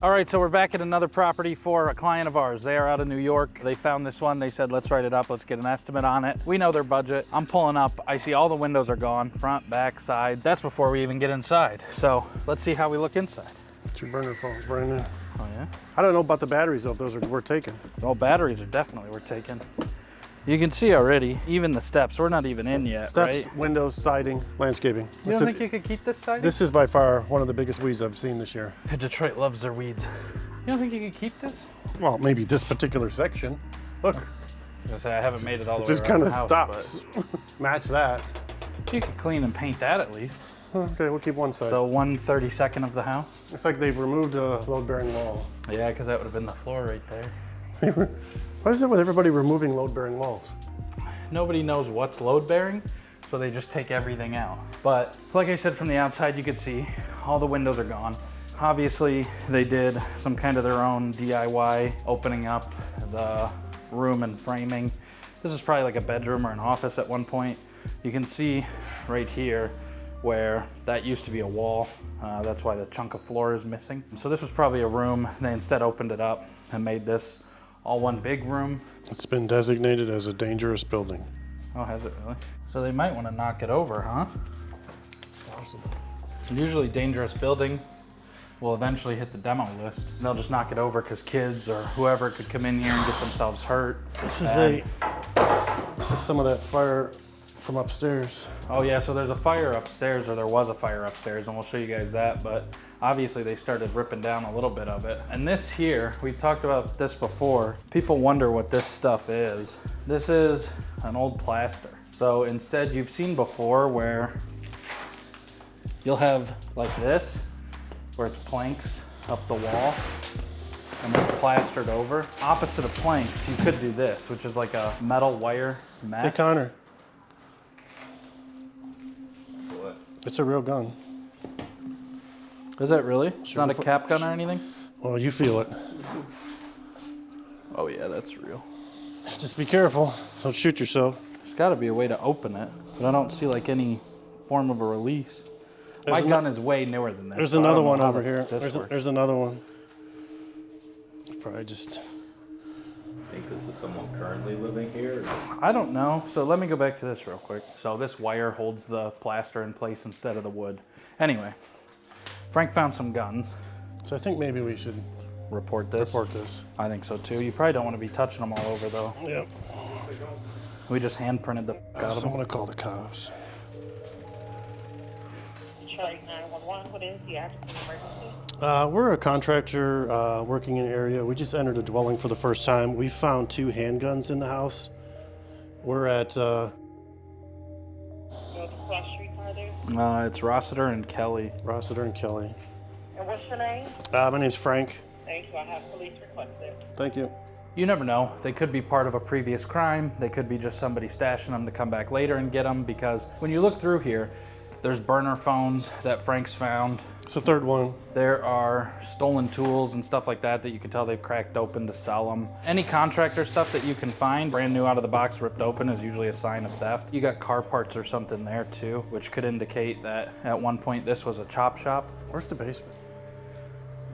All right, so we're back at another property for a client of ours. They are out of New York. They found this one. They said, let's write it up. Let's get an estimate on it. We know their budget. I'm pulling up. I see all the windows are gone, front, back, side. That's before we even get inside. So let's see how we look inside. It's your burner phone, brand new. Oh yeah? I don't know about the batteries though, if those are worth taking. Well, batteries are definitely worth taking. You can see already, even the steps, we're not even in yet, Steps, right? windows, siding, landscaping. You don't think you could keep this siding? This is by far one of the biggest weeds I've seen this year. Detroit loves their weeds. You don't think you could keep this? Well, maybe this particular section. Look, I was gonna say, I haven't made it all the way just around kind of the house, stops. Match that. but you could clean and paint that at least. Okay, we'll keep one side. So 1/32 of the house? It's like they've removed a load-bearing wall. Yeah, because that would have been the floor right there. What is it with everybody removing load-bearing walls? Nobody knows what's load bearing, so they just take everything out. But like I said, from the outside, you could see all the windows are gone. Obviously, they did some kind of their own DIY, opening up the room and framing. This is probably like a bedroom or an office at one point. You can see right here where that used to be a wall. That's why the chunk of floor is missing. So this was probably a room. They instead opened it up and made this all one big room. It's been designated as a dangerous building. Oh, has it really? So they might want to knock it over, huh? It's possible. Usually dangerous building will eventually hit the demo list. And they'll just knock it over because kids or whoever could come in here and get themselves hurt. This is some of that fire from upstairs. Oh yeah, so there's a fire upstairs, or there was a fire upstairs, and we'll show you guys that, but obviously they started ripping down a little bit of it. And this here, we've talked about this before. People wonder what this stuff is. This is an old plaster. So instead, you've seen before where you'll have like this, where it's planks up the wall, and it's plastered over. Opposite of planks, you could do this, which is like a metal wire mesh. Hey, Connor. It's a real gun. Is that really? It's not a cap gun or anything? Well, you feel it. Oh yeah, that's real. Just be careful. Don't shoot yourself. There's gotta be a way to open it, but I don't see like any form of a release. My gun is way newer than this. There's so another I don't one know how over here. this There's another one. Probably just... I think this is someone currently living here. I don't know. So let me go back to this real quick. So this wire holds the plaster in place instead of the wood. Anyway, Frank found some guns. So I think maybe we should Report this. report this. I think so too. You probably don't want to be touching them all over though. Yep. We just hand printed the f out of So I'm them. gonna call the cops. Charlie 911, what is the address of the emergency? We're a contractor working in an area. We just entered a dwelling for the first time. We found 2 handguns in the house. We're at Go to cross street, are there? It's Rossiter and Kelly. Rossiter and Kelly. And what's your name? My name's Frank. Thank you, I have police requested. Thank you. You never know. They could be part of a previous crime. They could be just somebody stashing them to come back later and get them, because when you look through here, there's burner phones that Frank's found. It's the third one. There are stolen tools and stuff like that that you can tell they've cracked open to sell them. Any contractor stuff that you can find, brand new out of the box, ripped open, is usually a sign of theft. You got car parts or something there too, which could indicate that at one point this was a chop shop. Where's the basement?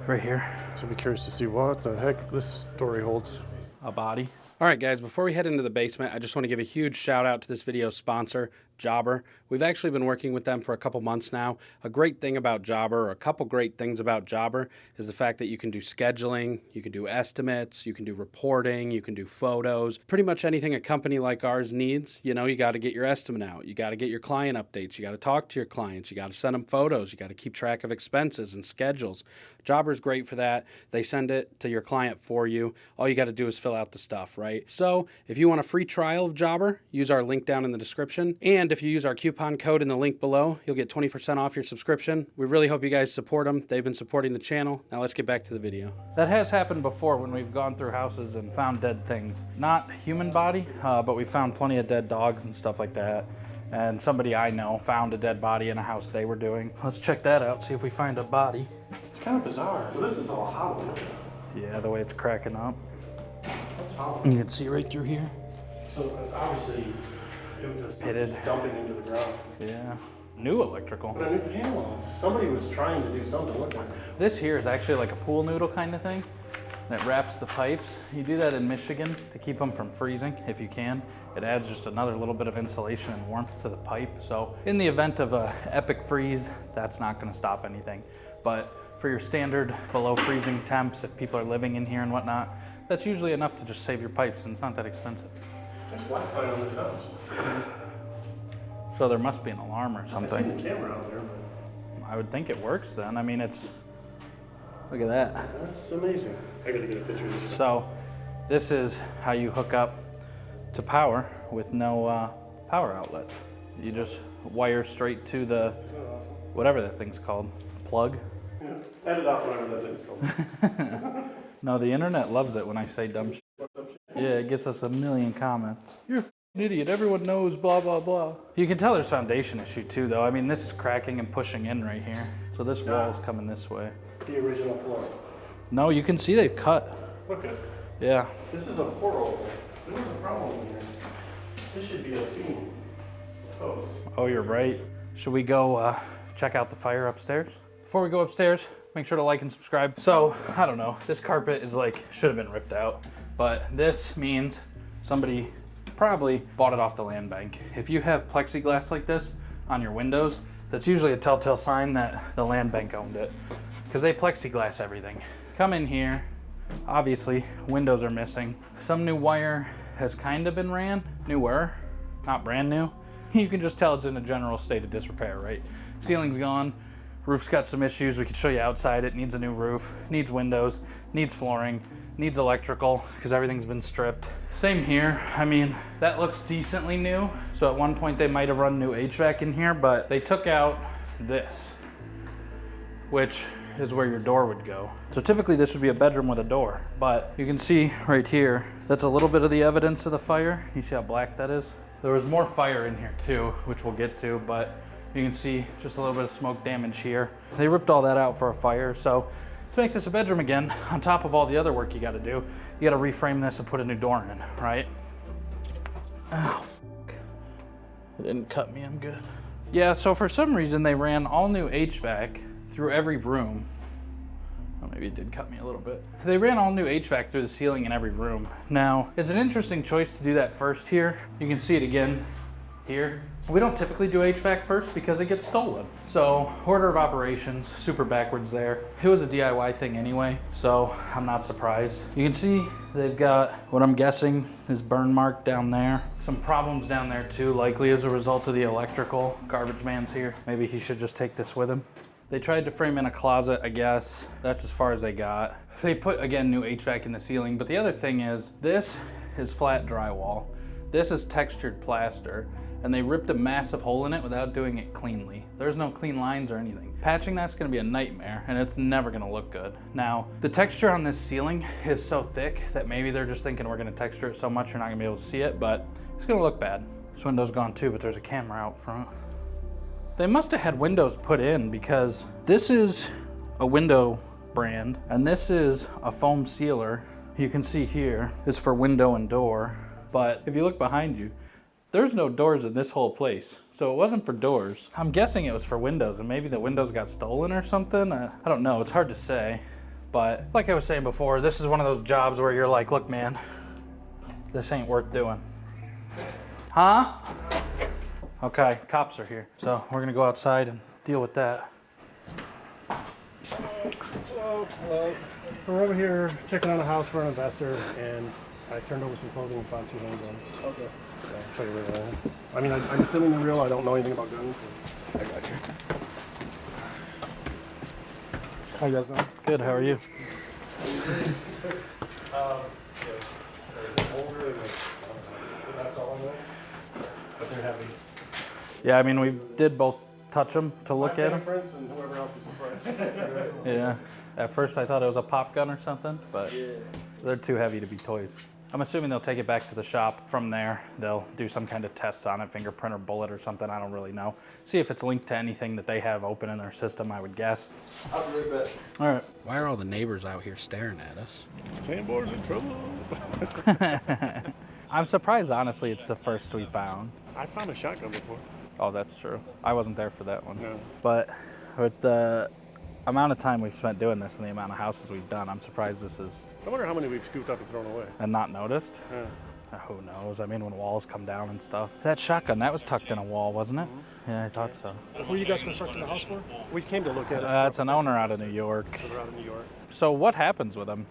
Right here. So I'd be curious to see what the heck this story holds. A body. All right, guys, before we head into the basement, I just want to give a huge shout out to this video's sponsor, Jobber. We've actually been working with them for a couple months now. A great thing about Jobber, or a couple great things about Jobber, is the fact that you can do scheduling, you can do estimates, you can do reporting, you can do photos, pretty much anything a company like ours needs. You know, you got to get your estimate out, you got to get your client updates, you got to talk to your clients, you got to send them photos, you got to keep track of expenses and schedules. Jobber's great for that. They send it to your client for you. All you got to do is fill out the stuff, right? So if you want a free trial of Jobber, use our link down in the description. And if you use our coupon code in the link below, you'll get 20% off your subscription. We really hope you guys support them. They've been supporting the channel. Now let's get back to the video. That has happened before when we've gone through houses and found dead things. Not human body, but we found plenty of dead dogs and stuff like that. And somebody I know found a dead body in a house they were doing. Let's check that out, see if we find a body. It's kind of bizarre. Well, this is all hollow. Yeah, the way it's cracking up. That's hollow. You can see right through here. So it's obviously it was Pitted. dumping into the ground. Yeah. new electrical. But a new panel. Somebody was trying to do something. Look at it. This here is actually like a pool noodle kind of thing that wraps the pipes. You do that in Michigan to keep them from freezing if you can. It adds just another little bit of insulation and warmth to the pipe. So in the event of a epic freeze, that's not gonna stop anything. But for your standard below freezing temps, if people are living in here and whatnot, that's usually enough to just save your pipes, and it's not that expensive. There's Wi-Fi on this house. So there must be an alarm or I something. seen the camera out there, but I would think it works then. I mean, it's, look at that. that's amazing. I gotta get a picture of this. So this is how you hook up to power with no power outlet. You just wire straight to the, whatever that thing's called, plug. Yeah. Edit out whatever that thing's called. No, the internet loves it when I say dumb shit. Yeah, it gets us a million comments. You're a f***ing idiot, everyone knows blah, blah, blah. You can tell there's foundation issue too though. I mean, this is cracking and pushing in right here. So this wall's coming this way. The original floor. No, you can see they've cut. Look at it. Yeah. This is a pour over. There was a problem in here. This should be a theme. Post. Oh, you're right. Should we go check out the fire upstairs? Before we go upstairs, make sure to like and subscribe. So, I don't know, this carpet is like, should have been ripped out, but this means somebody probably bought it off the land bank. If you have plexiglass like this on your windows, that's usually a telltale sign that the land bank owned it, because they plexiglass everything. Come in here, obviously windows are missing. Some new wire has kind of been ran, newer, not brand new. You can just tell it's in a general state of disrepair, right? Ceiling's gone, roof's got some issues. We could show you outside. It needs a new roof, needs windows, needs flooring, needs electrical because everything's been stripped. Same here. I mean, that looks decently new. So at one point they might have run new HVAC in here, but they took out this, which is where your door would go. So typically this would be a bedroom with a door, but you can see right here, that's a little bit of the evidence of the fire. You see how black that is? There was more fire in here too, which we'll get to, but you can see just a little bit of smoke damage here. They ripped all that out for a fire, so to make this a bedroom again, on top of all the other work you gotta do, you gotta reframe this and put a new door in, right? Oh, fuck. It didn't cut me, I'm good. Yeah, so for some reason they ran all new HVAC through every room. Oh, maybe it did cut me a little bit. They ran all new HVAC through the ceiling in every room. Now, it's an interesting choice to do that first here. You can see it again here. We don't typically do HVAC first because it gets stolen. So, order of operations, super backwards there. It was a DIY thing anyway, so I'm not surprised. You can see they've got what I'm guessing is burn mark down there. Some problems down there too, likely as a result of the electrical. Garbage man's here. Maybe he should just take this with him. They tried to frame in a closet, I guess. That's as far as they got. They put, again, new HVAC in the ceiling, but the other thing is, this is flat drywall. This is textured plaster, and they ripped a massive hole in it without doing it cleanly. There's no clean lines or anything. Patching that's gonna be a nightmare, and it's never gonna look good. Now, the texture on this ceiling is so thick that maybe they're just thinking we're gonna texture it so much you're not gonna be able to see it, but it's gonna look bad. This window's gone too, but there's a camera out front. They must have had windows put in because this is a window brand and this is a foam sealer. You can see here is for window and door, but if you look behind you, there's no doors in this whole place. So it wasn't for doors. I'm guessing it was for windows and maybe the windows got stolen or something. I don't know, it's hard to say. But like I was saying before, this is one of those jobs where you're like, look man, this ain't worth doing. Huh? Okay, cops are here. So we're gonna go outside and deal with that. Hello. We're over here checking on a house for an investor, and I turned over some clothing and found 2 handguns. Okay. So I'll show you where they are. I mean, I'm assuming they're real. I don't know anything about guns. I got you. How you guys doing? Good, how are you? That's all I'm doing. But they're heavy. Yeah, I mean, we did both touch them to look at them. Prince and whoever else is afraid. Yeah. At first I thought it was a pop gun or something, but they're too heavy to be toys. I'm assuming they'll take it back to the shop. From there, they'll do some kind of test on it, fingerprint or bullet or something, I don't really know. See if it's linked to anything that they have open in their system, I would guess. I'll be right back. All right. Why are all the neighbors out here staring at us? Sandboard's in trouble. I'm surprised, honestly, it's the first we found. I found a shotgun before. Oh, that's true. I wasn't there for that one. No. But with the amount of time we've spent doing this and the amount of houses we've done, I'm surprised this is I wonder how many we've scooped up and thrown away. and not noticed. Yeah. Who knows? I mean, when walls come down and stuff. That shotgun, that was tucked in a wall, wasn't it? Yeah, I thought so. Who are you guys constructing the house for? We came to look at it. It's an owner out of New York. We're out of New York. So what happens with them?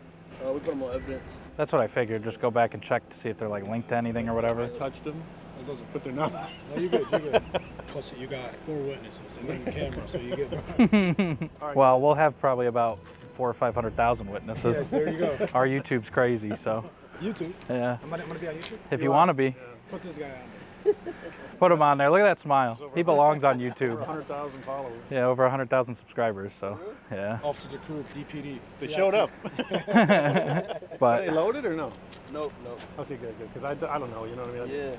We put them on evidence. That's what I figured. Just go back and check to see if they're like linked to anything or whatever. Touched them, It doesn't. but they're not. No, you're good. You're good. Plus, you got 4 witnesses and then the camera, so you get. Well, we'll have probably about 400,000 or 500,000 witnesses. Yes, there you go. Our YouTube's crazy, so YouTube. yeah. I'm gonna be on YouTube. If you want to be, Put this guy on there. put him on there. Look at that smile. He belongs on YouTube. 100,000 followers. Yeah, over 100,000 subscribers. So yeah. Officer to crew, DPD. They showed up. But They loaded or no? Nope. Okay, good. Because I don't know. You know what I mean? Yeah.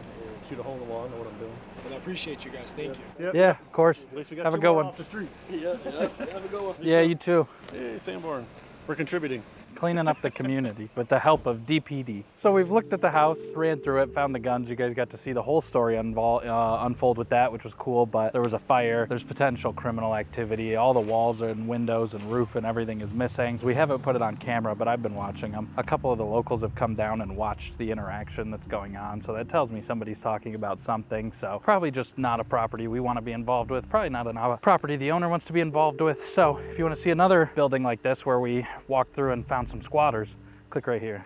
Shoot a hole in the wall. Know what I'm doing. But I appreciate you guys. Thank you. Yep. yeah, of course. At least we got Have a two good more one. off the street. Yeah. Have a good one. Yeah, you too. Hey, Sanborn. We're contributing. Cleaning up the community with the help of DPD. So we've looked at the house, ran through it, found the guns. You guys got to see the whole story unfold with that, which was cool, but there was a fire. There's potential criminal activity. All the walls and windows and roof and everything is missing. So we haven't put it on camera, but I've been watching them. A couple of the locals have come down and watched the interaction that's going on. So that tells me somebody's talking about something. So probably just not a property we want to be involved with. Probably not a property the owner wants to be involved with. So if you want to see another building like this where we walked through and found some squatters, click right here.